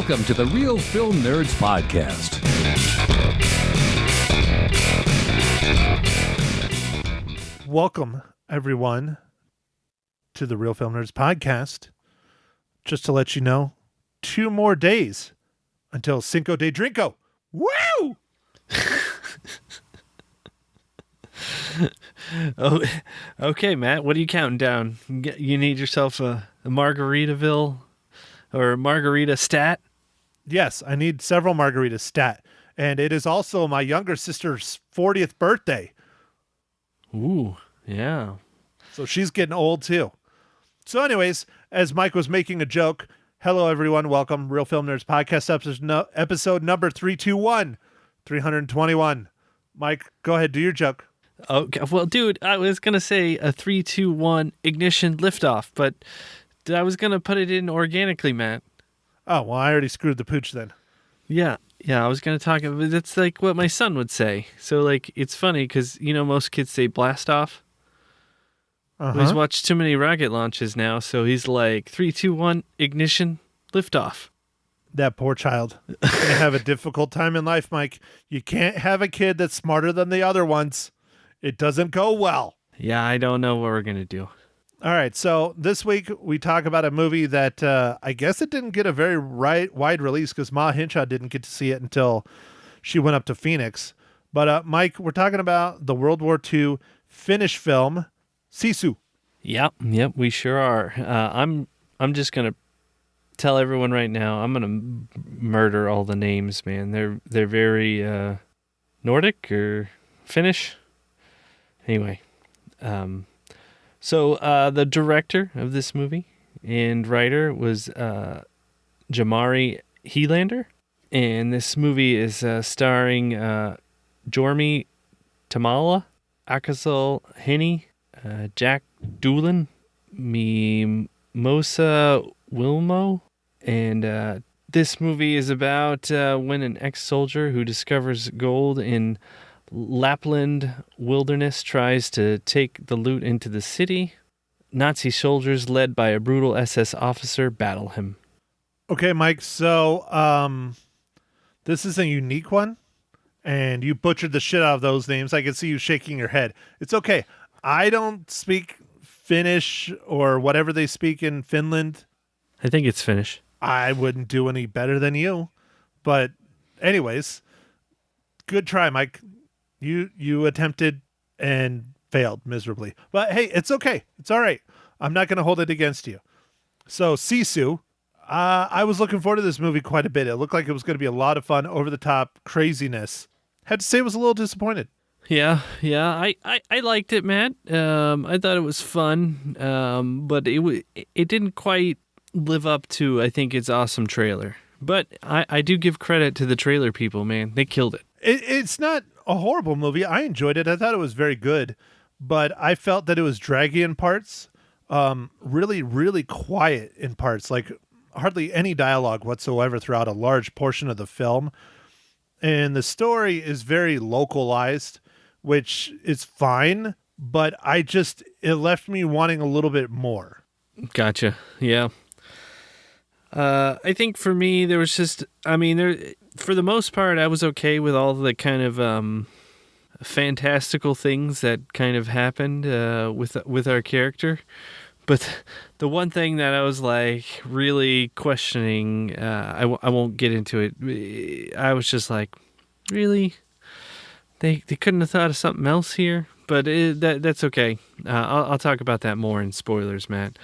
Welcome to the Real Film Nerds Podcast. Welcome, everyone, to the Real Film Nerds Podcast. Just to let you know, 2 more days until Cinco de Drinko. Woo! Oh, okay, Matt. What are you counting down? You need yourself a Margaritaville or Margarita stat? Yes, I need several margaritas stat. And it is also my younger sister's 40th birthday. Ooh, yeah. So she's getting old too. So anyways, as Mike was making a joke, hello everyone, welcome. Real Film Nerds Podcast episode number 321. Mike, go ahead, do your joke. Okay, well, dude, I was going to say a 3, 2, 1 ignition liftoff, but I was going to put it in organically, Matt. Oh, well, I already screwed the pooch then. Yeah, I was going to talk about that's like what my son would say. So, like, it's funny because, you know, most kids say blast off. He's watched too many rocket launches now, so he's like 3, 2, 1 ignition liftoff. That poor child. He's going to have a difficult time in life, Mike. You can't have a kid that's smarter than the other ones. It doesn't go well. Yeah, I don't know what we're going to do. All right, so this week we talk about a movie that I guess it didn't get a very wide release because Ma Hinshaw didn't get to see it until she went up to Phoenix. But Mike, we're talking about the World War II Finnish film, Sisu. Yep, we sure are. I'm just going to tell everyone right now, I'm going to murder all the names, man. They're very Nordic or Finnish. Anyway, so the director of this movie and writer was Jamari Helander, and this movie is starring Jormi Tamala, Akasal Henny, Jack Doolan, Mimosa Wilmo, and this movie is about when an ex-soldier who discovers gold in Lapland wilderness tries to take the loot into the city. Nazi soldiers led by a brutal SS officer battle him. Okay, Mike, so this is a unique one, and you butchered the shit out of those names. I can see you shaking your head. It's okay. I don't speak Finnish or whatever they speak in Finland. I think it's Finnish. I wouldn't do any better than you. But anyways, good try, Mike. You attempted and failed miserably. But hey, it's okay. It's all right. I'm not going to hold it against you. So Sisu, I was looking forward to this movie quite a bit. It looked like it was going to be a lot of fun, over-the-top craziness. Had to say I was a little disappointed. Yeah, I liked it, Matt. I thought it was fun, but it didn't quite live up to, I think, its awesome trailer. But I do give credit to the trailer people, man. They killed it. It's not a horrible movie. I enjoyed it. I thought it was very good, but I felt that it was draggy in parts, really, really quiet in parts, like hardly any dialogue whatsoever throughout a large portion of the film. And the story is very localized, which is fine, but it left me wanting a little bit more. Gotcha. Yeah. I think for me, there was just, for the most part, I was okay with all the kind of fantastical things that kind of happened with our character. But the one thing that I was like really questioning, I won't get into it. I was just like, really? They couldn't have thought of something else here? But that's okay. I'll talk about that more in spoilers, Matt.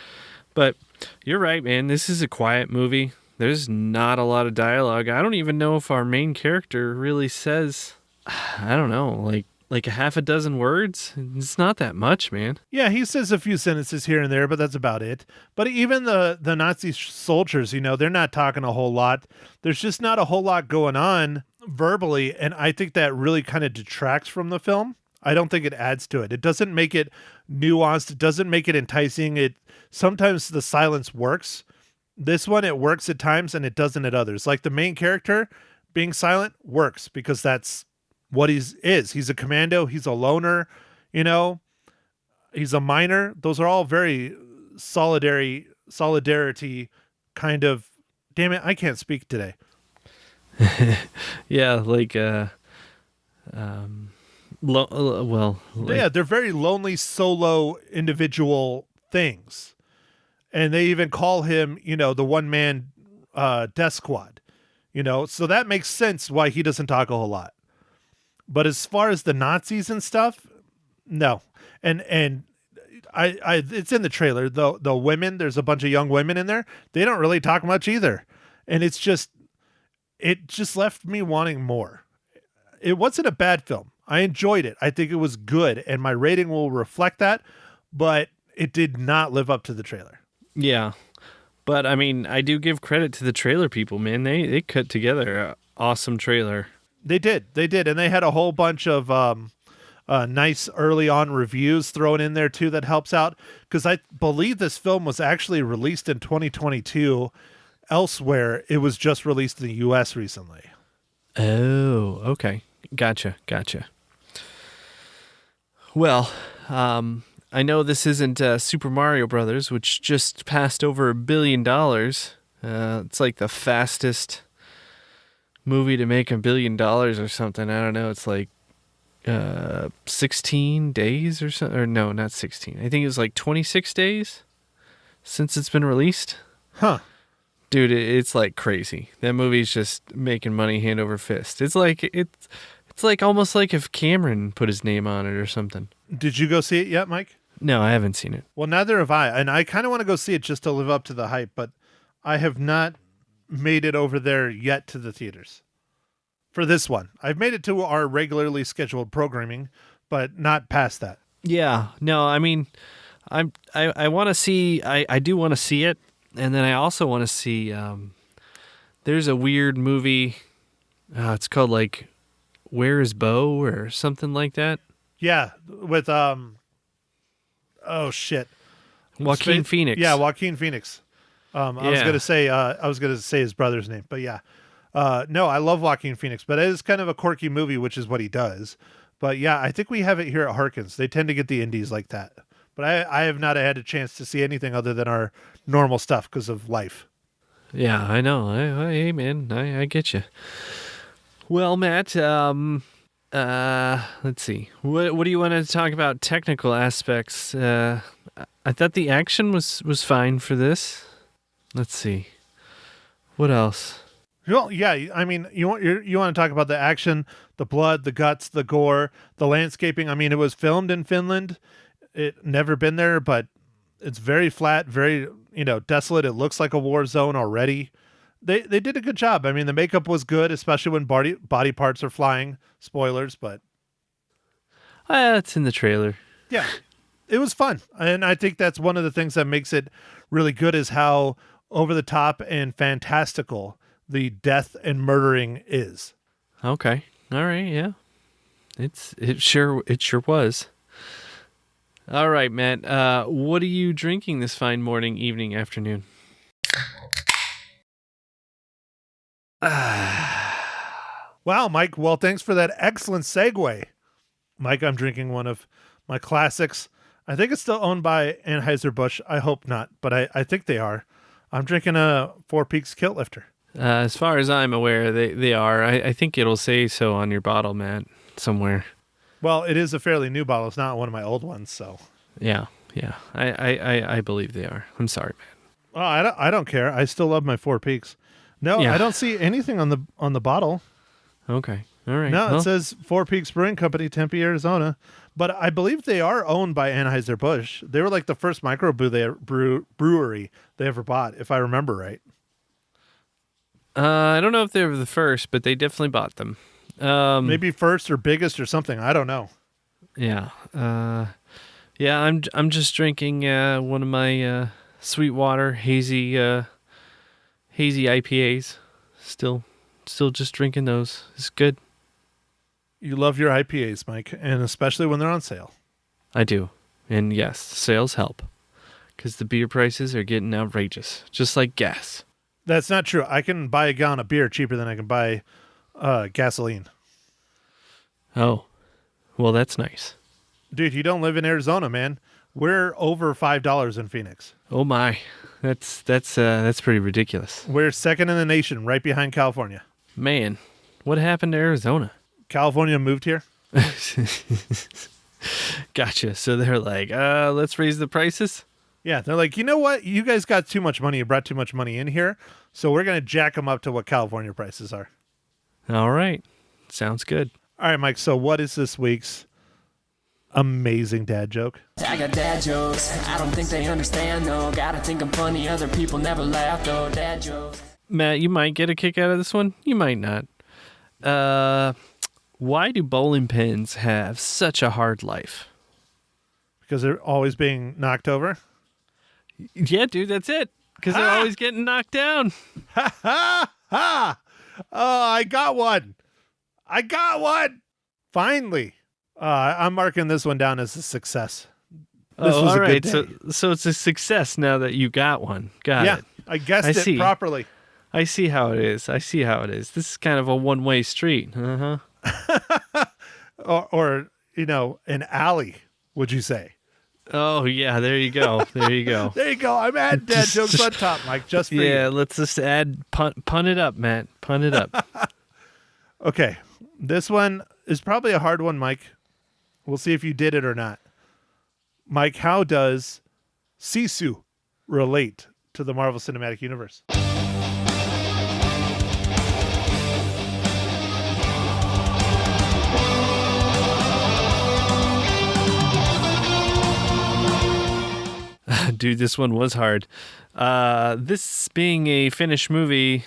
But you're right, man. This is a quiet movie. There's not a lot of dialogue. I don't even know if our main character really says, I don't know, like a half a dozen words. It's not that much, man. Yeah, he says a few sentences here and there, but that's about it. But even the Nazi soldiers, they're not talking a whole lot. There's just not a whole lot going on verbally, and I think that really kind of detracts from the film. I don't think it adds to it. It doesn't make it nuanced. It doesn't make it enticing. Sometimes the silence works. This one, it works at times and it doesn't at others. Like the main character being silent works because that's what he is. He's a commando. He's a loner, he's a miner. Those are all very solidarity kind of Damn it, I can't speak today. Yeah, like Yeah, they're very lonely solo individual things. And they even call him, the one man death squad. So that makes sense why he doesn't talk a whole lot. But as far as the Nazis and stuff, no. And I it's in the trailer. The women, there's a bunch of young women in there. They don't really talk much either. And it just left me wanting more. It wasn't a bad film. I enjoyed it. I think it was good, and my rating will reflect that, but it did not live up to the trailer. Yeah. But I mean, I do give credit to the trailer people, man. They cut together an awesome trailer. They did, and they had a whole bunch of nice early on reviews thrown in there too. That helps out because I believe this film was actually released in 2022. Elsewhere, it was just released in the U.S. recently. Oh, okay, gotcha. Well, I know this isn't Super Mario Brothers, which just passed over $1 billion. It's like the fastest movie to make $1 billion or something. I don't know. It's like 16 days or something. Or no, not 16. I think it was like 26 days since it's been released. Huh. Dude, it's like crazy. That movie's just making money hand over fist. It's like almost like if Cameron put his name on it or something. Did you go see it yet, Mike? No, I haven't seen it. Well, neither have I. And I kind of want to go see it just to live up to the hype, but I have not made it over there yet to the theaters for this one. I've made it to our regularly scheduled programming, but not past that. Yeah. No, I mean, I want to see, I do want to see it. And then I also want to see, there's a weird movie. It's called like Where is Bo or something like that. Yeah. With, oh shit. Joaquin Phoenix. Yeah. Joaquin Phoenix. I was going to say his brother's name, but yeah. No, I love Joaquin Phoenix, but it is kind of a quirky movie, which is what he does. But yeah, I think we have it here at Harkins. They tend to get the indies like that. But I have not had a chance to see anything other than our normal stuff because of life. Yeah, I know. Hey, man, I get you. Well, Matt, let's see. What do you want to talk about? Technical aspects. I thought the action was fine for this. Let's see. What else? Well, yeah. I mean, you want to talk about the action, the blood, the guts, the gore, the landscaping. I mean, it was filmed in Finland. It never been there, but it's very flat, very, desolate. It looks like a war zone already. They did a good job. I mean, the makeup was good, especially when body parts are flying. Spoilers, but it's in the trailer. Yeah, it was fun. And I think that's one of the things that makes it really good is how over the top and fantastical the death and murdering is. Okay. All right. Yeah. It sure was. All right, Matt. What are you drinking this fine morning, evening, afternoon? Wow, Mike. Well, thanks for that excellent segue. Mike, I'm drinking one of my classics. I think it's still owned by Anheuser-Busch. I hope not, but I think they are. I'm drinking a Four Peaks Kilt Lifter. As far as I'm aware, they are. I think it'll say so on your bottle, Matt, somewhere. Well, it is a fairly new bottle. It's not one of my old ones, so. Yeah. I believe they are. I'm sorry, man. Oh, I don't care. I still love my Four Peaks. No, yeah. I don't see anything on the bottle. Okay. All right. No, it says Four Peaks Brewing Company, Tempe, Arizona. But I believe they are owned by Anheuser-Busch. They were like the first brewery they ever bought, if I remember right. I don't know if they were the first, but they definitely bought them. Maybe first or biggest or something. I don't know. Yeah. I'm just drinking one of my Sweetwater hazy IPAs. Still just drinking those. It's good. You love your IPAs, Mike, and especially when they're on sale. I do. And yes, sales help because the beer prices are getting outrageous, just like gas. That's not true. I can buy a gallon of beer cheaper than I can buy gasoline. Oh, well, that's nice. Dude, you don't live in Arizona, man. We're over $5 in Phoenix. Oh my, that's pretty ridiculous. We're second in the nation, right behind California. Man, what happened to Arizona? California moved here. Gotcha. So they're like, let's raise the prices. Yeah, they're like, you know what? You guys got too much money. You brought too much money in here. So we're going to jack them up to what California prices are. All right. Sounds good. All right, Mike. So what is this week's amazing dad joke? I got dad jokes. I don't think they understand, though. Gotta think I'm funny. Other people never laugh, though. Dad jokes. Matt, you might get a kick out of this one. You might not. Why do bowling pins have such a hard life? Because they're always being knocked over. Yeah, dude, that's it. Because they're always getting knocked down. Ha! Oh, I got one. Finally. I'm marking this one down as a success. This was all a right. good day. So it's a success now that you got one. Got it. I guessed it properly. I see how it is. This is kind of a one-way street. Uh-huh. or an alley, would you say? Oh, yeah, there you go. There you go. There you go. I'm adding dad jokes on top, Mike, just for you. Yeah, let's just add, pun it up, Matt. Pun it up. Okay, this one is probably a hard one, Mike. We'll see if you did it or not. Mike, how does Sisu relate to the Marvel Cinematic Universe? Dude, this one was hard. This being a Finnish movie,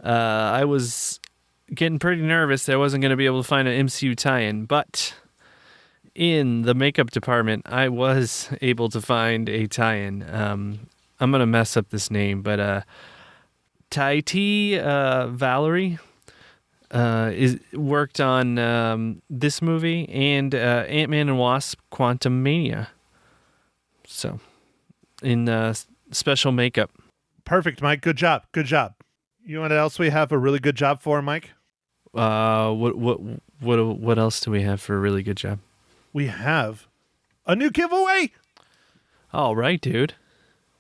I was getting pretty nervous that I wasn't going to be able to find an MCU tie-in, but in the makeup department, I was able to find a tie-in. I'm going to mess up this name, but Taiti Valerie is worked on this movie and Ant-Man and Wasp: Quantumania. So, in special makeup. Perfect, Mike. Good job. You know what else we have a really good job for, Mike? What else do we have for a really good job? We have a new giveaway. All right, dude.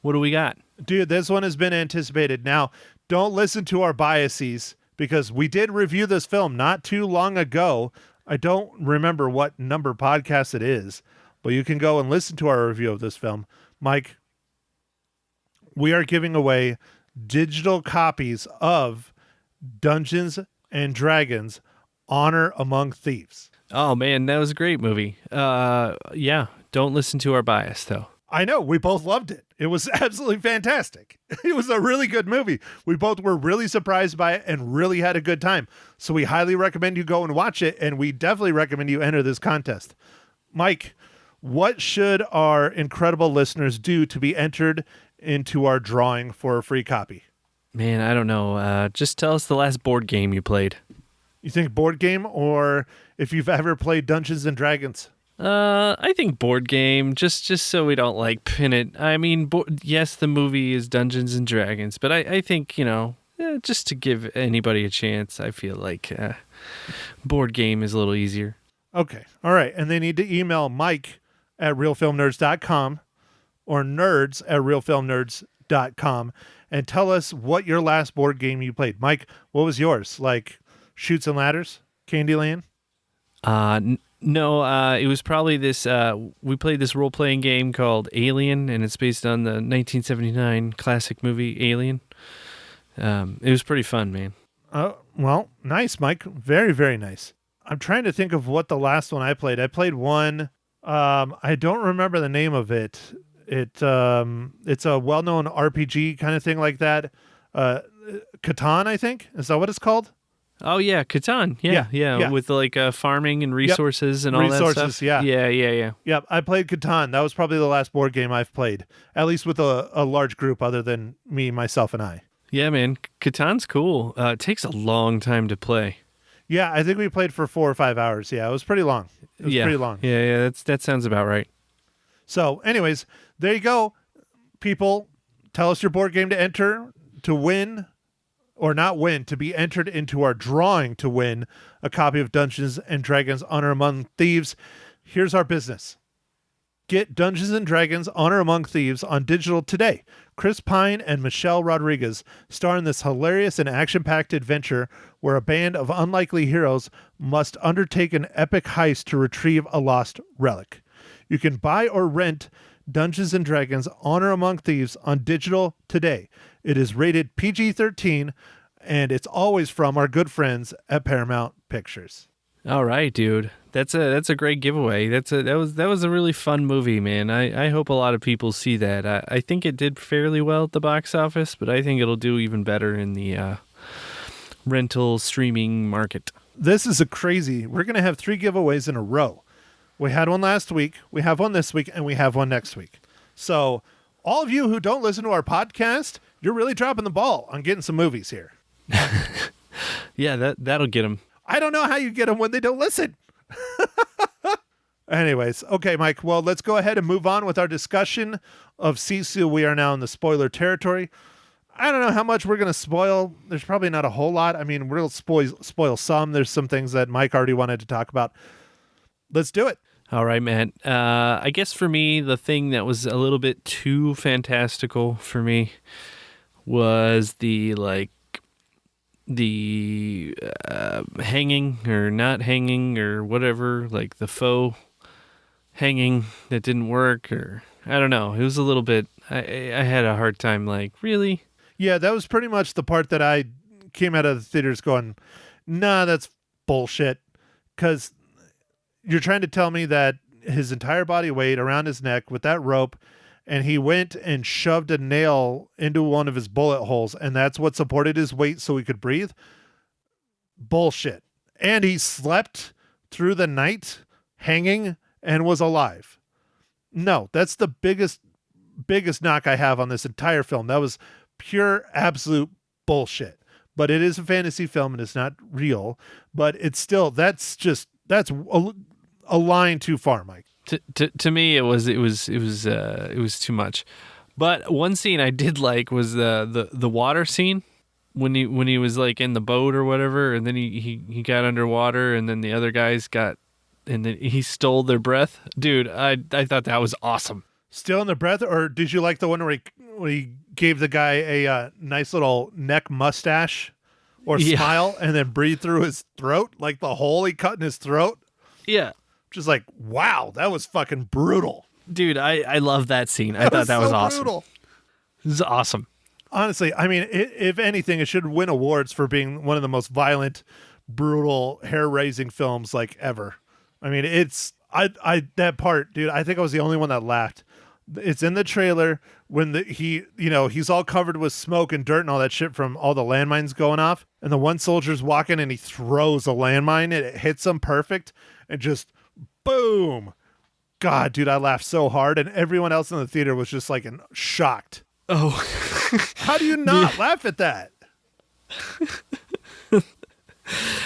What do we got? Dude, this one has been anticipated. Now, don't listen to our biases because we did review this film not too long ago. I don't remember what number podcast it is, but you can go and listen to our review of this film. Mike, we are giving away digital copies of Dungeons and Dragons: Honor Among Thieves. Oh, man, that was a great movie. Yeah, don't listen to our bias, though. I know, we both loved it. It was absolutely fantastic. It was a really good movie. We both were really surprised by it and really had a good time. So we highly recommend you go and watch it, and we definitely recommend you enter this contest. Mike, what should our incredible listeners do to be entered into our drawing for a free copy? Man, I don't know. Just tell us the last board game you played. You think board game, or if you've ever played Dungeons and Dragons? I think board game, just so we don't like pin it. I mean, yes, the movie is Dungeons and Dragons, but I think, just to give anybody a chance, I feel like board game is a little easier. Okay. All right. And they need to email mike@realfilmnerds.com or nerds@realfilmnerds.com and tell us what your last board game you played. Mike, what was yours? Like Chutes and Ladders? Candyland? No, it was probably this, we played this role-playing game called Alien, and it's based on the 1979 classic movie Alien. It was pretty fun, man. Well, nice, Mike. Very, very nice. I'm trying to think of what the last one I played. I played one, I don't remember the name of it. It's a well-known RPG kind of thing like that. Catan, I think. Is that what it's called? Oh, yeah, Catan. Yeah. With like farming and resources and all that stuff. Yeah. Yeah. Yep, I played Catan. That was probably the last board game I've played, at least with a large group other than me, myself, and I. Yeah, man. Catan's cool. It takes a long time to play. Yeah, I think we played for 4 or 5 hours. Yeah, it was pretty long. Pretty long. Yeah, that sounds about right. So, anyways, there you go. People, tell us your board game to enter to win, or not win, to be entered into our drawing to win a copy of Dungeons and Dragons: Honor Among Thieves. Here's our business. Get Dungeons & Dragons Honor Among Thieves on digital today. Chris Pine and Michelle Rodriguez star in this hilarious and action-packed adventure where a band of unlikely heroes must undertake an epic heist to retrieve a lost relic. You can buy or rent Dungeons & Dragons Honor Among Thieves on digital today. It is rated PG-13, and it's always from our good friends at Paramount Pictures. All right, dude. That's a great giveaway. That was a really fun movie, man. I hope a lot of people see that. I think it did fairly well at the box office, but I think it'll do even better in the rental streaming market. This is we're going to have 3 giveaways in a row. We had one last week, we have one this week, and we have one next week. So all of you who don't listen to our podcast, you're really dropping the ball on getting some movies here. Yeah, that'll get them. I don't know how you get them when they don't listen. Anyways, okay, Mike. Well, let's go ahead and move on with our discussion of Sisu. We are now in the spoiler territory. I don't know how much we're going to spoil. There's probably not a whole lot. I mean, we'll spoil some. There's some things that Mike already wanted to talk about. Let's do it. All right, man. I guess for me, the thing that was a little bit too fantastical for me was the hanging or not hanging or whatever, like the faux hanging that didn't work, or I don't know. It was a little bit, I had a hard time, like, really? Yeah, that was pretty much the part that I came out of the theaters going, nah, that's bullshit. Because you're trying to tell me that his entire body weight around his neck with that rope, and he went and shoved a nail into one of his bullet holes, and that's what supported his weight so he could breathe? Bullshit. And he slept through the night hanging and was alive. No, that's the biggest knock I have on this entire film. That was pure, absolute bullshit. But it is a fantasy film and it's not real. But it's still, that's a line too far, Mike. To me, it was too much. But one scene I did like was the water scene when he was like in the boat or whatever, and then he got underwater, and then the other guys got, and then he stole their breath. Dude, I thought that was awesome. Still in the breath, or did you like the one where he gave the guy a nice little neck mustache or smile, and then breathed through his throat, like the hole he cut in his throat? Yeah. Just like, wow, that was fucking brutal. Dude, I love that scene. I thought that was awesome. Brutal. This is awesome. Honestly, I mean, if anything, it should win awards for being one of the most violent, brutal, hair-raising films like ever. I mean, it's that part, dude. I think I was the only one that laughed. It's in the trailer when he's all covered with smoke and dirt and all that shit from all the landmines going off, and the one soldier's walking and he throws a landmine and it hits him perfect and just boom. God, dude, I laughed so hard, and everyone else in the theater was just like shocked. Oh, how do you not laugh at that?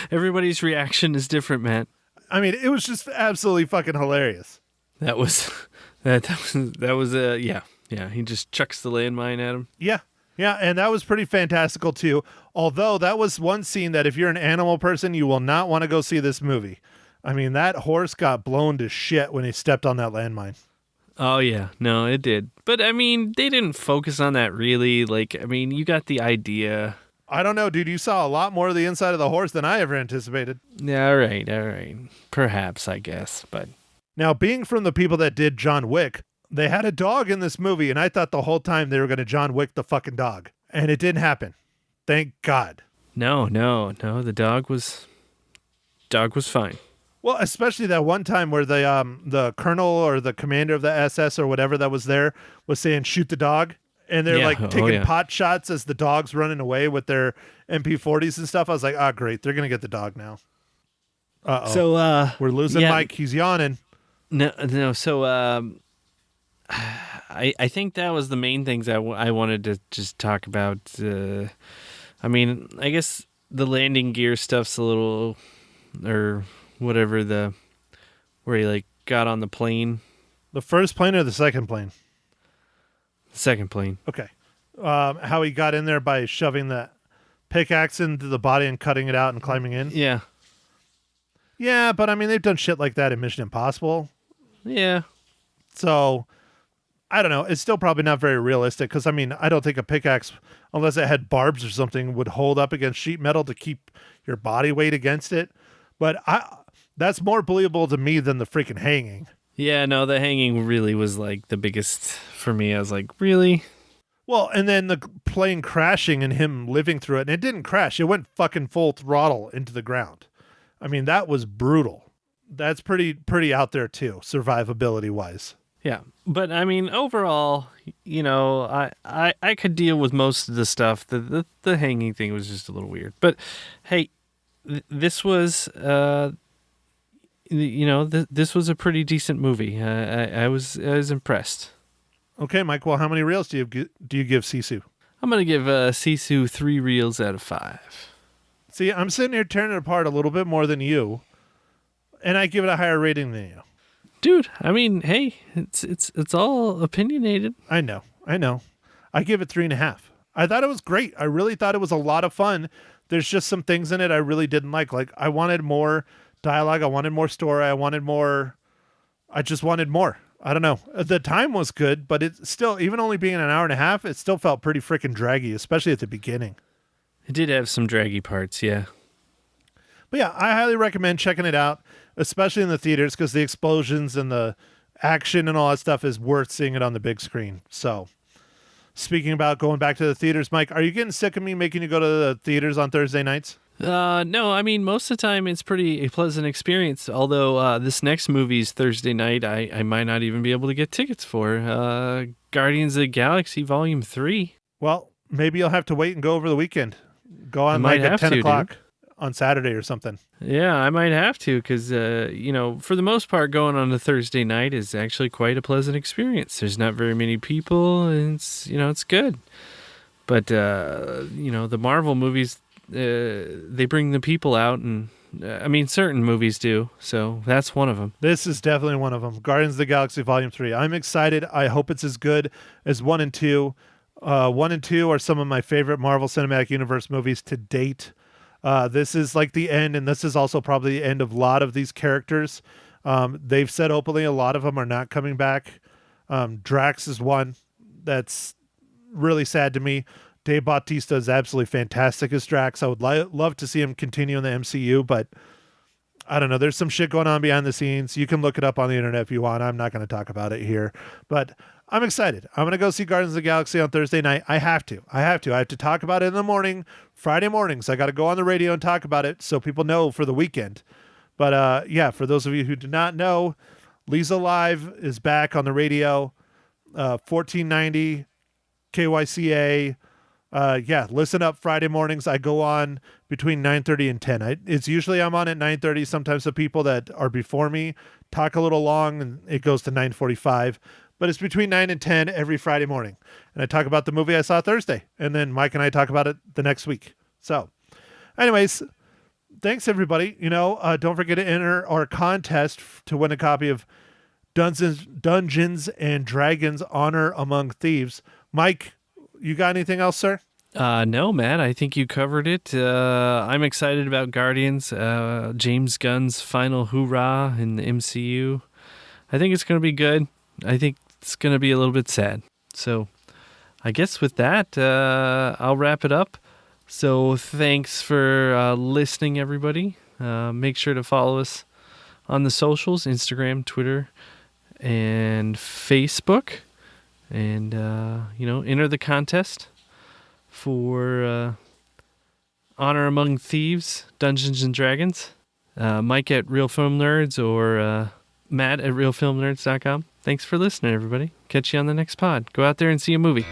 Everybody's reaction is different, man. I mean, it was just absolutely fucking hilarious. That was yeah. He just chucks the landmine at him. Yeah, and that was pretty fantastical too. Although that was one scene that if you're an animal person, you will not want to go see this movie. I mean, that horse got blown to shit when he stepped on that landmine. Oh, yeah. No, it did. But, I mean, they didn't focus on that really. Like, I mean, you got the idea. I don't know, dude. You saw a lot more of the inside of the horse than I ever anticipated. Yeah, all right. Perhaps, I guess. But now, being from the people that did John Wick, they had a dog in this movie, and I thought the whole time they were going to John Wick the fucking dog. And it didn't happen. Thank God. No. The dog was fine. Well, especially that one time where the colonel or the commander of the SS or whatever that was there was saying, shoot the dog. And they're taking pot shots as the dog's running away with their MP40s and stuff. I was like, great. They're going to get the dog now. Uh-oh. So, we're losing Mike. He's yawning. No. So, I think that was the main things I wanted to just talk about. I mean, I guess the landing gear stuff's a little, or whatever, where he like got on the plane. The first plane or the second plane? The second plane. Okay. How he got in there by shoving the pickaxe into the body and cutting it out and climbing in? Yeah. Yeah, but I mean, they've done shit like that in Mission Impossible. Yeah. So I don't know. It's still probably not very realistic because, I mean, I don't think a pickaxe, unless it had barbs or something, would hold up against sheet metal to keep your body weight against it. But that's more believable to me than the freaking hanging. Yeah, no, the hanging really was like the biggest for me. I was like, really? Well, and then the plane crashing and him living through it. And it didn't crash. It went fucking full throttle into the ground. I mean, that was brutal. That's pretty out there too, survivability wise. Yeah, but I mean, overall, you know, I could deal with most of the stuff. The hanging thing was just a little weird. But hey, this was, this was a pretty decent movie. I was impressed. Okay, Mike. Well, how many reels do you give Sisu? I'm gonna give Sisu 3 reels out of 5. See, I'm sitting here tearing it apart a little bit more than you, and I give it a higher rating than you. Dude, I mean, hey, it's all opinionated. I know. I give it 3.5. I thought it was great. I really thought it was a lot of fun. There's just some things in it I really didn't like. Like, I wanted more dialogue. I wanted more story. I just wanted more. I don't know. The time was good, but it's still, even only being an hour and a half, it still felt pretty freaking draggy, especially at the beginning. It did have some draggy parts, yeah. But yeah, I highly recommend checking it out, especially in the theaters, because the explosions and the action and all that stuff is worth seeing it on the big screen. So, speaking about going back to the theaters, Mike, are you getting sick of me making you go to the theaters on Thursday nights? No, I mean, most of the time it's a pleasant experience. Although this next movie's Thursday night, I might not even be able to get tickets for Guardians of the Galaxy Volume 3. Well, maybe you'll have to wait and go over the weekend. Go on like at 10 o'clock on Saturday or something. Yeah, I might have to because, for the most part, going on a Thursday night is actually quite a pleasant experience. There's not very many people, and it's good. But, the Marvel movies, they bring the people out, and I mean, certain movies do, so that's one of them. This is definitely one of them. Guardians of the Galaxy Volume 3. I'm excited. I hope it's as good as 1 and 2. 1 and 2 are some of my favorite Marvel Cinematic Universe movies to date. This is like the end, and this is also probably the end of a lot of these characters. They've said openly a lot of them are not coming back. Drax is one that's really sad to me. Dave Bautista is absolutely fantastic as Drax. I would love to see him continue in the MCU, but I don't know. There's some shit going on behind the scenes. You can look it up on the internet if you want. I'm not going to talk about it here, but I'm excited. I'm going to go see Guardians of the Galaxy on Thursday night. I have to talk about it in the morning, Friday mornings. I got to go on the radio and talk about it so people know for the weekend. But yeah, for those of you who do not know, Lisa Live is back on the radio, 1490 KYCA. Yeah, listen up Friday mornings. I go on between 9:30 and 10. It's usually I'm on at 9:30. Sometimes the people that are before me talk a little long and it goes to 9:45. But it's between 9 and 10 every Friday morning. And I talk about the movie I saw Thursday. And then Mike and I talk about it the next week. So anyways, thanks everybody. Don't forget to enter our contest to win a copy of Dungeons and Dragons Honor Among Thieves. Mike, you got anything else, sir? No, Matt, I think you covered it. I'm excited about Guardians, James Gunn's final hoorah in the MCU. I think it's going to be good. I think it's going to be a little bit sad. So I guess with that, I'll wrap it up. So thanks for listening, everybody. Make sure to follow us on the socials, Instagram, Twitter, and Facebook. And, enter the contest for Honor Among Thieves, Dungeons and Dragons. Mike at Real Film Nerds or Matt at realfilmnerds.com. Thanks for listening, everybody. Catch you on the next pod. Go out there and see a movie.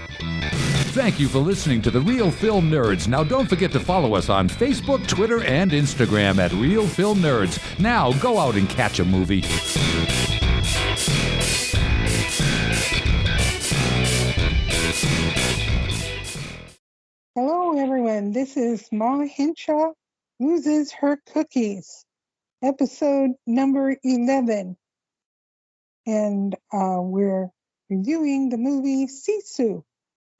Thank you for listening to The Real Film Nerds. Now, don't forget to follow us on Facebook, Twitter, and Instagram at Real Film Nerds. Now, go out and catch a movie. Hello, everyone. This is Ma Hinshaw Loses Her Cookies, episode number 11. And we're reviewing the movie Sisu.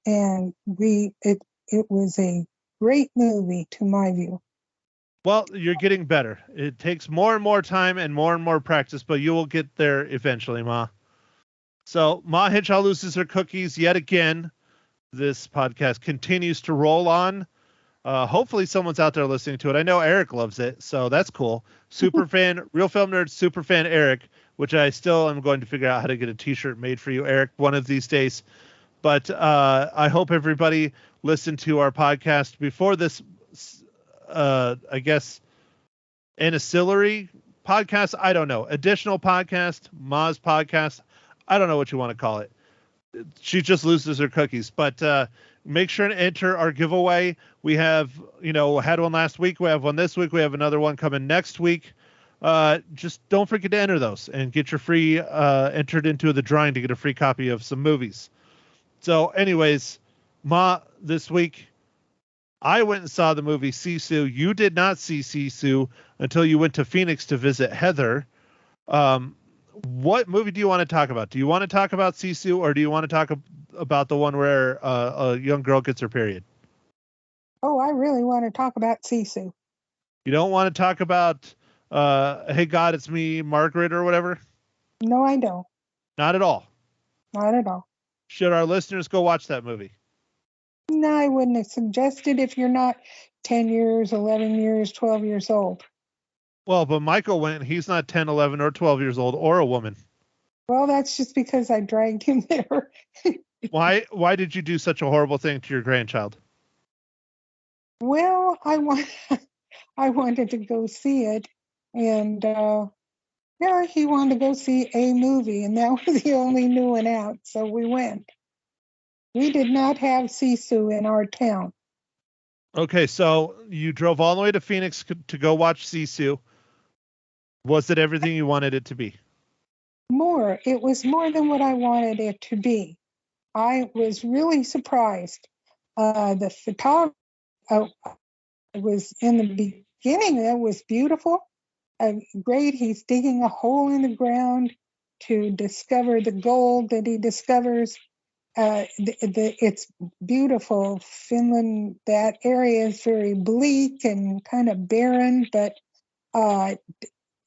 And it was a great movie to my view. Well, you're getting better. It takes more and more time and more practice, but you will get there eventually, Ma. So Ma Henshaw loses her cookies yet again. This podcast continues to roll on. Hopefully someone's out there listening to it. I know Eric loves it, so that's cool. Super fan, Real Film Nerd, super fan Eric, which I still am going to figure out how to get a t-shirt made for you, Eric, one of these days. But I hope everybody listened to our podcast before this, I guess, ancillary podcast. I don't know. Additional podcast, Ma's podcast. I don't know what you want to call it. She just loses her cookies. But make sure to enter our giveaway. We have, had one last week. We have one this week. We have another one coming next week. Just don't forget to enter those and get your free entered into the drawing to get a free copy of some movies. So anyways, Ma, this week, I went and saw the movie Sisu. You did not see Sisu until you went to Phoenix to visit Heather. What movie do you want to talk about? Do you want to talk about Sisu, or do you want to talk about the one where a young girl gets her period? Oh, I really want to talk about Sisu. You don't want to talk about Hey God, It's Me, Margaret, or whatever? No, I don't. Not at all. Not at all. Should our listeners go watch that movie? No, I wouldn't have suggested if you're not 10 years, 11 years, 12 years old. Well, but Michael went, he's not 10, 11, or 12 years old, or a woman. Well, that's just because I dragged him there. Why did you do such a horrible thing to your grandchild? Well, I wanted to go see it, and he wanted to go see a movie, and that was the only new one out, so we went. We did not have Sisu in our town. Okay, so you drove all the way to Phoenix to go watch Sisu. Was it everything you wanted it to be? More. It was more than what I wanted it to be. I was really surprised. The photography was in the beginning. That was beautiful. Great. He's digging a hole in the ground to discover the gold that he discovers. It's beautiful. Finland, that area is very bleak and kind of barren, but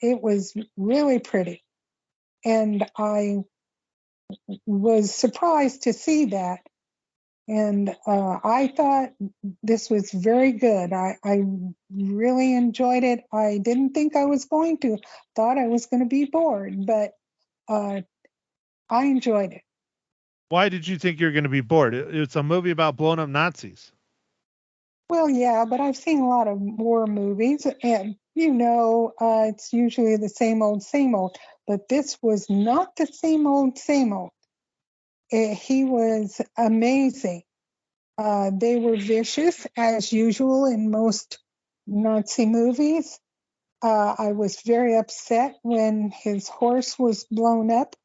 it was really pretty. And I was surprised to see that. And I thought this was very good. I really enjoyed it. I didn't think I was going to. Thought I was going to be bored, but I enjoyed it. Why did you think you were going to be bored? It's a movie about blown up Nazis. Well, yeah, but I've seen a lot of war movies, and it's usually the same old, same old. But this was not the same old, same old. He was amazing. They were vicious, as usual in most Nazi movies. I was very upset when his horse was blown up.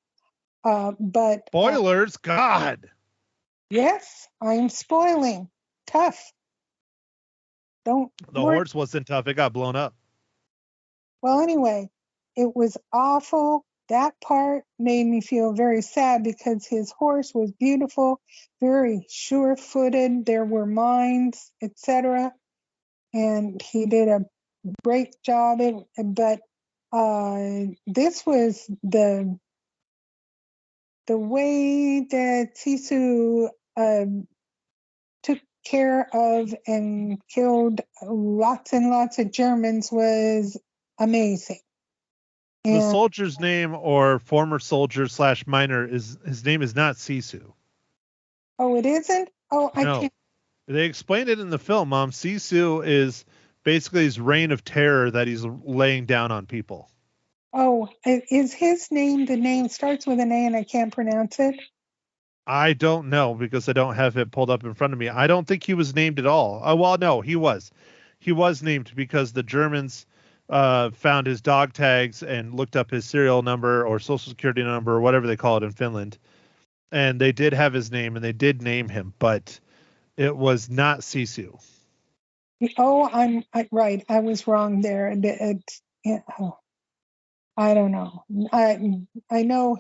But Spoilers, God. Yes, I'm spoiling. Tough. Don't. The horse wasn't tough. It got blown up. Well, anyway, it was awful. That part made me feel very sad because his horse was beautiful, very sure-footed. There were mines, etc., and he did a great job. But this was the way that Sisu took care of and killed lots and lots of Germans was amazing. And the soldier's name, or former soldier / miner, his name is not Sisu. Oh, it isn't? Oh, I can't. They explained it in the film, Mom. Sisu is basically his reign of terror that he's laying down on people. Oh, is his name, the name starts with an A and I can't pronounce it? I don't know because I don't have it pulled up in front of me. I don't think he was named at all. Oh, well, no, he was. He was named because the Germans found his dog tags and looked up his serial number or social security number or whatever they call it in Finland. And they did have his name and they did name him, but it was not Sisu. Oh, I'm right. I was wrong there. I don't know. I know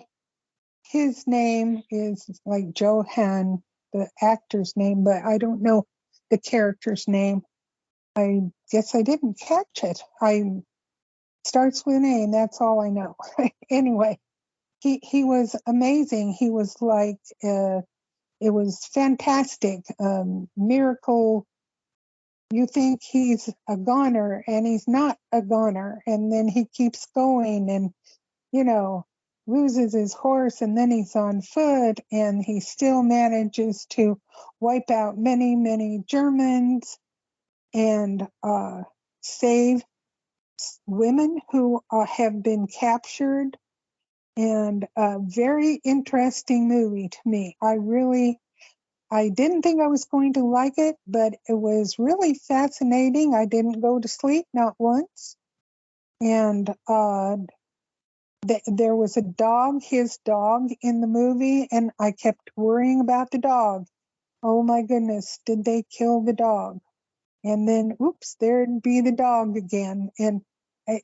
his name is like Johan, the actor's name, but I don't know the character's name. I guess I didn't catch it. Starts with an A, and that's all I know. Anyway, he was amazing. He was like it was fantastic. Miracle. You think he's a goner, and he's not a goner, and then he keeps going, and loses his horse, and then he's on foot, and he still manages to wipe out many, many Germans and save women who have been captured. And a very interesting movie to me. I didn't think I was going to like it, but it was really fascinating. I didn't go to sleep, not once. And there was a dog, his dog, in the movie, and I kept worrying about the dog. Oh my goodness, did they kill the dog? And then, oops, there'd be the dog again. And I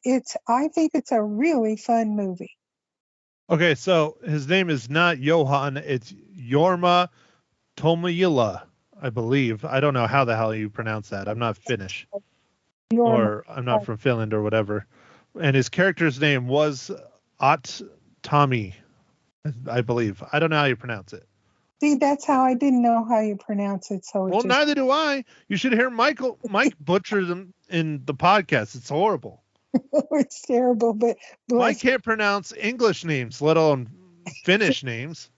think it's a really fun movie. Okay, so his name is not Johan, it's Jorma Tommila, I believe. I don't know how the hell you pronounce that. I'm not Finnish. Or I'm not from Finland or whatever. And his character's name was Tommy, I believe. I don't know how you pronounce it. See, that's how I didn't know how you pronounce it. So neither do I. You should hear Mike butcher them in the podcast. It's horrible. It's terrible, but Mike can't pronounce English names, let alone Finnish names.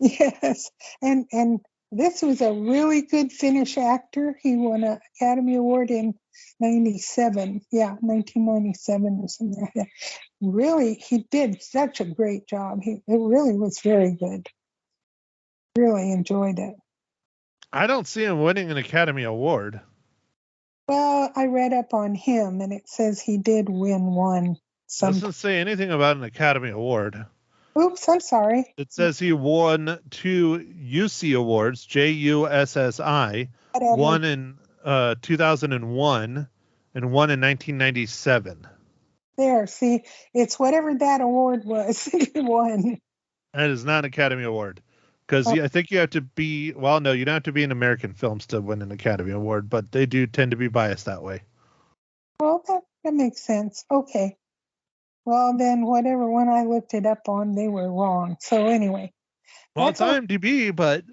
Yes, and this was a really good Finnish actor. He won an Academy Award in 97. Yeah, 1997 or something like that. Really, he did such a great job. It really was very good. Really enjoyed it. I don't see him winning an Academy Award. Well, I read up on him, and it says he did win one. Doesn't say anything about an Academy Award. Oops, I'm sorry. It says he won 2 UC awards, JUSSI, one in 2001 and one in 1997. There, see, it's whatever that award was he won. That is not an Academy Award. Because I think you have to be, well, no, you don't have to be in American films to win an Academy Award, but they do tend to be biased that way. Well, that makes sense. Okay. Well, then whatever one I looked it up on, they were wrong. So anyway. Well, it's IMDb, but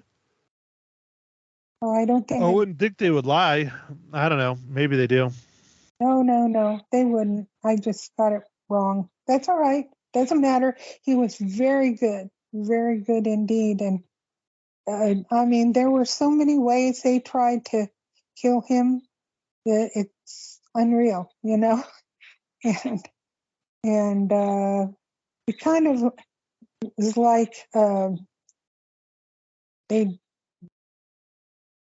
I don't think. I wouldn't think they would lie. I don't know. Maybe they do. No. They wouldn't. I just got it wrong. That's all right. Doesn't matter. He was very good. Very good indeed. And I mean, there were so many ways they tried to kill him that it's unreal, And it kind of is like they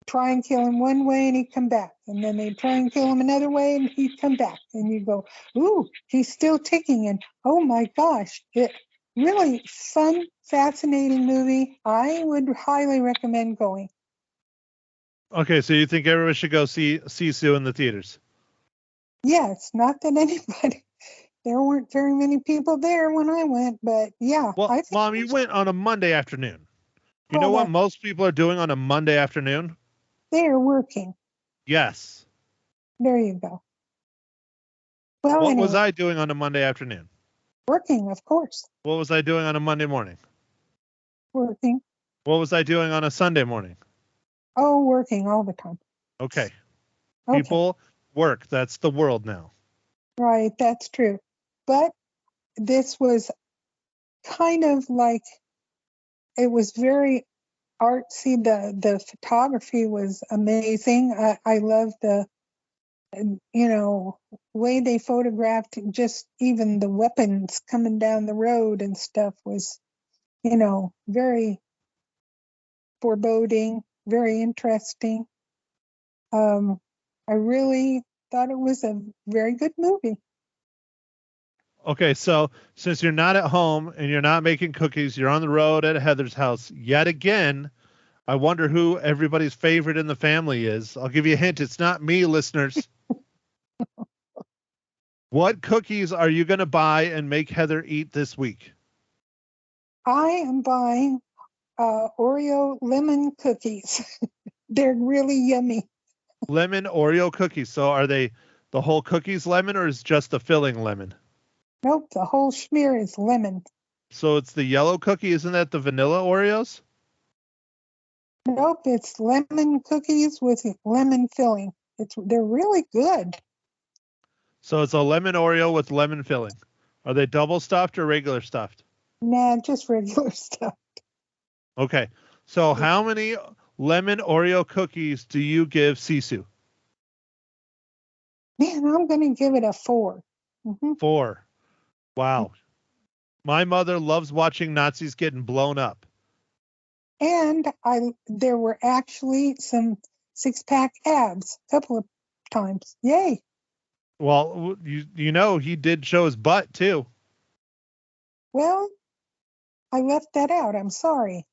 try and kill him one way and he'd come back. And then they try and kill him another way and he'd come back. And you go, ooh, he's still ticking. And oh my gosh, really fun, fascinating movie. I would highly recommend going. Okay, so you think everyone should go see Sisu in the theaters? Yes, not that anybody. There weren't very many people there when I went, but yeah. Well, Mom, you went on a Monday afternoon. You know what most people are doing on a Monday afternoon? They are working. Yes. There you go. Well, what was I doing on a Monday afternoon? Working, of course. What was I doing on a Monday morning? Working. What was I doing on a Sunday morning? Oh, working all the time. Okay. People work. That's the world now. Right, that's true. But this was kind of like, it was very artsy. The photography was amazing. I love the way they photographed just even the weapons coming down the road and stuff was very foreboding, very interesting. I really thought it was a very good movie. Okay, so since you're not at home and you're not making cookies, you're on the road at Heather's house yet again. I wonder who everybody's favorite in the family is. I'll give you a hint. It's not me, listeners. What cookies are you going to buy and make Heather eat this week? I am buying Oreo lemon cookies. They're really yummy. Lemon Oreo cookies. So are they the whole cookies lemon or is just the filling lemon? Nope, the whole schmear is lemon. So it's the yellow cookie. Isn't that the vanilla Oreos? Nope, it's lemon cookies with lemon filling. They're really good. So it's a lemon Oreo with lemon filling. Are they double stuffed or regular stuffed? Nah, just regular stuff. Okay. So how many lemon Oreo cookies do you give Sisu? Man, I'm gonna give it a 4. 4. Wow. My mother loves watching Nazis getting blown up. And there were actually some 6-pack abs a couple of times. Yay! Well, you know he did show his butt too. Well, I left that out. I'm sorry.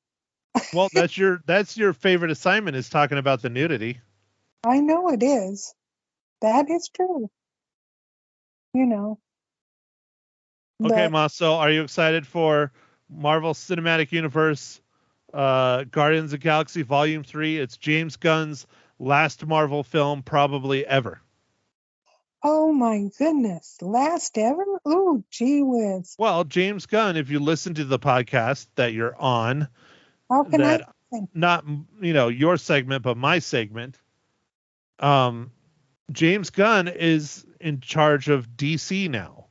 Well, that's your favorite assignment is talking about the nudity. I know it is. That is true. You know. Okay, But Ma. So are you excited for Marvel Cinematic Universe Guardians of the Galaxy Volume 3? It's James Gunn's last Marvel film probably ever. oh my goodness, last ever? Ooh, gee whiz. Well, James Gunn, if you listen to the podcast that you're on, How can I that listen? not your segment but my segment, James Gunn is in charge of DC now.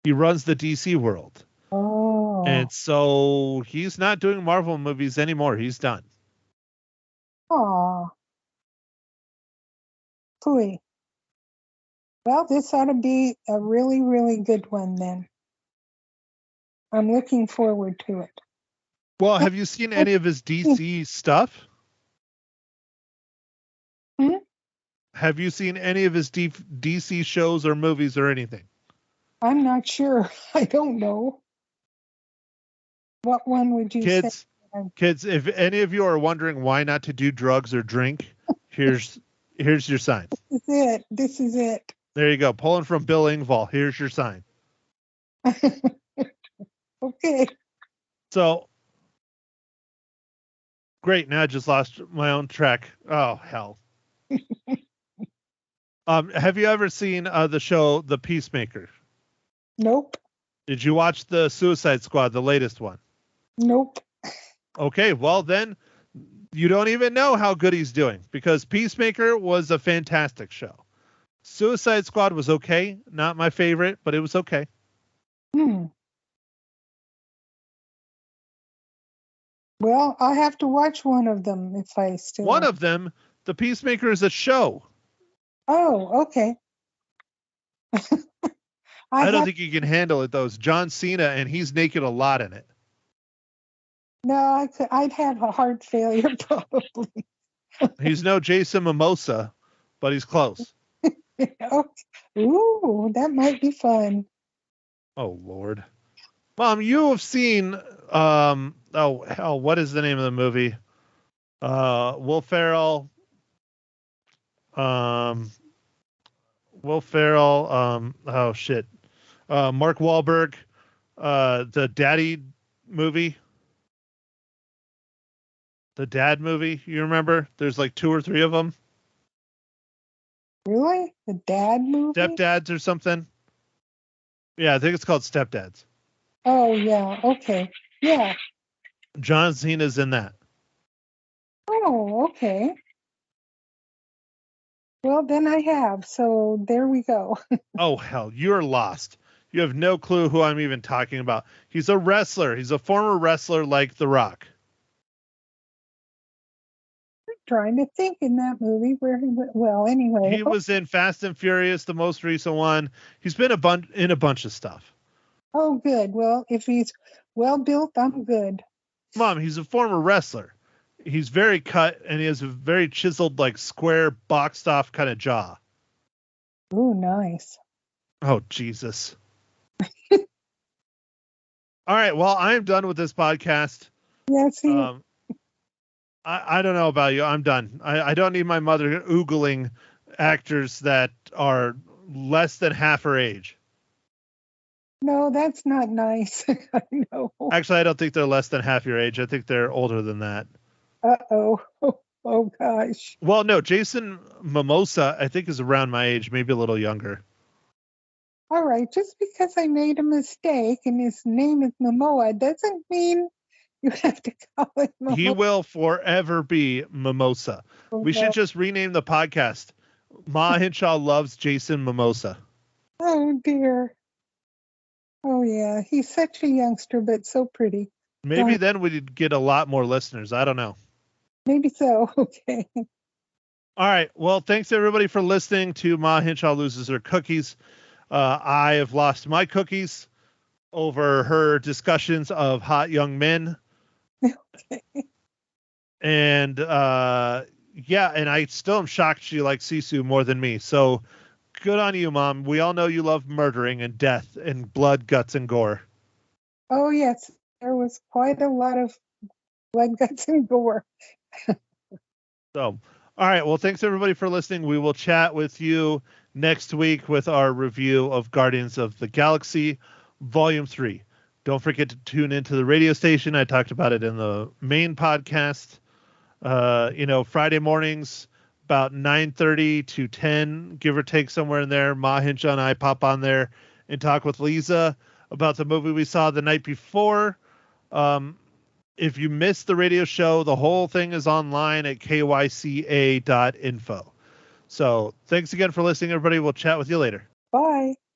He runs the DC world. Oh, And so he's not doing Marvel movies anymore. He's done. aw. Phooey. Well, this ought to be a really, really good one then. I'm looking forward to it. Well, have you seen any of his DC stuff? Hmm? Have you seen any of his DC shows or movies or anything? I'm not sure. I don't know. What one would you say? Kids, if any of you are wondering why not to do drugs or drink, here's your sign. This is it. This is it. There you go. Pulling from Bill Engvall. Here's your sign. Okay. So great. Now I just lost my own track. Oh hell. Have you ever seen the show The Peacemaker? Nope. Did you watch the Suicide Squad, the latest one? Nope. Okay, well then you don't even know how good he's doing because Peacemaker was a fantastic show. Suicide Squad was okay, not my favorite, but it was okay. Well, I'll have to watch one of them if I still. One of them, The Peacemaker, is a show. Oh, okay. I don't think you can handle it though. It's John Cena and he's naked a lot in it. No, I'd have a heart failure probably. He's no Jason Momoa, but he's close. Okay. Ooh, that might be fun. Oh Lord. Mom, you have seen oh hell, what is the name of the movie? Will Ferrell. Oh shit. Mark Wahlberg, the Daddy movie. The Dad movie, you remember? There's like 2 or 3 of them. Really? The Dad movie? Stepdads or something. Yeah, I think it's called Stepdads. Oh, yeah. Okay. Yeah. John Cena's in that. Oh, okay. Well, then I have. So there we go. Oh, hell, you're lost. You have no clue who I'm even talking about. He's a wrestler. He's a former wrestler like The Rock. I'm trying to think in that movie where he went. Well, anyway. He was in Fast and Furious, the most recent one. He's been in a bunch of stuff. Oh, good. Well, if he's well built, I'm good. Mom, he's a former wrestler. He's very cut and he has a very chiseled, like square, boxed off kind of jaw. Oh, nice. Oh, Jesus. All right. Well, I'm done with this podcast. Yes. I don't know about you. I'm done. I don't need my mother oogling actors that are less than half her age. No, that's not nice. I know. Actually, I don't think they're less than half your age. I think they're older than that. Uh-oh. Oh, gosh. Well, no, Jason Momoa, I think, is around my age, maybe a little younger. All right, just because I made a mistake and his name is Momoa doesn't mean you have to call it Momoa. He will forever be Mimosa. We should just rename the podcast. Ma Hinshaw loves Jason Mimosa. Oh, dear. Oh, yeah. He's such a youngster, but so pretty. Maybe then we'd get a lot more listeners. I don't know. Maybe so. Okay. All right. Well, thanks everybody for listening to Ma Hinshaw Loses Her Cookies. I have lost my cookies over her discussions of hot young men. Okay. And yeah, and I still am shocked she likes Sisu more than me. So good on you, Mom. We all know you love murdering and death and blood, guts, and gore. Oh, yes. There was quite a lot of blood, guts, and gore. So, all right. Well, thanks everybody for listening. We will chat with you next week with our review of Guardians of the Galaxy Volume 3. Don't forget to tune into the radio station. I talked about it in the main podcast. Friday mornings about 9:30 to 10, give or take somewhere in there. Ma Hinshaw and I pop on there and talk with Lisa about the movie we saw the night before. If you missed the radio show, the whole thing is online at kyca.info. So thanks again for listening, everybody. We'll chat with you later. Bye.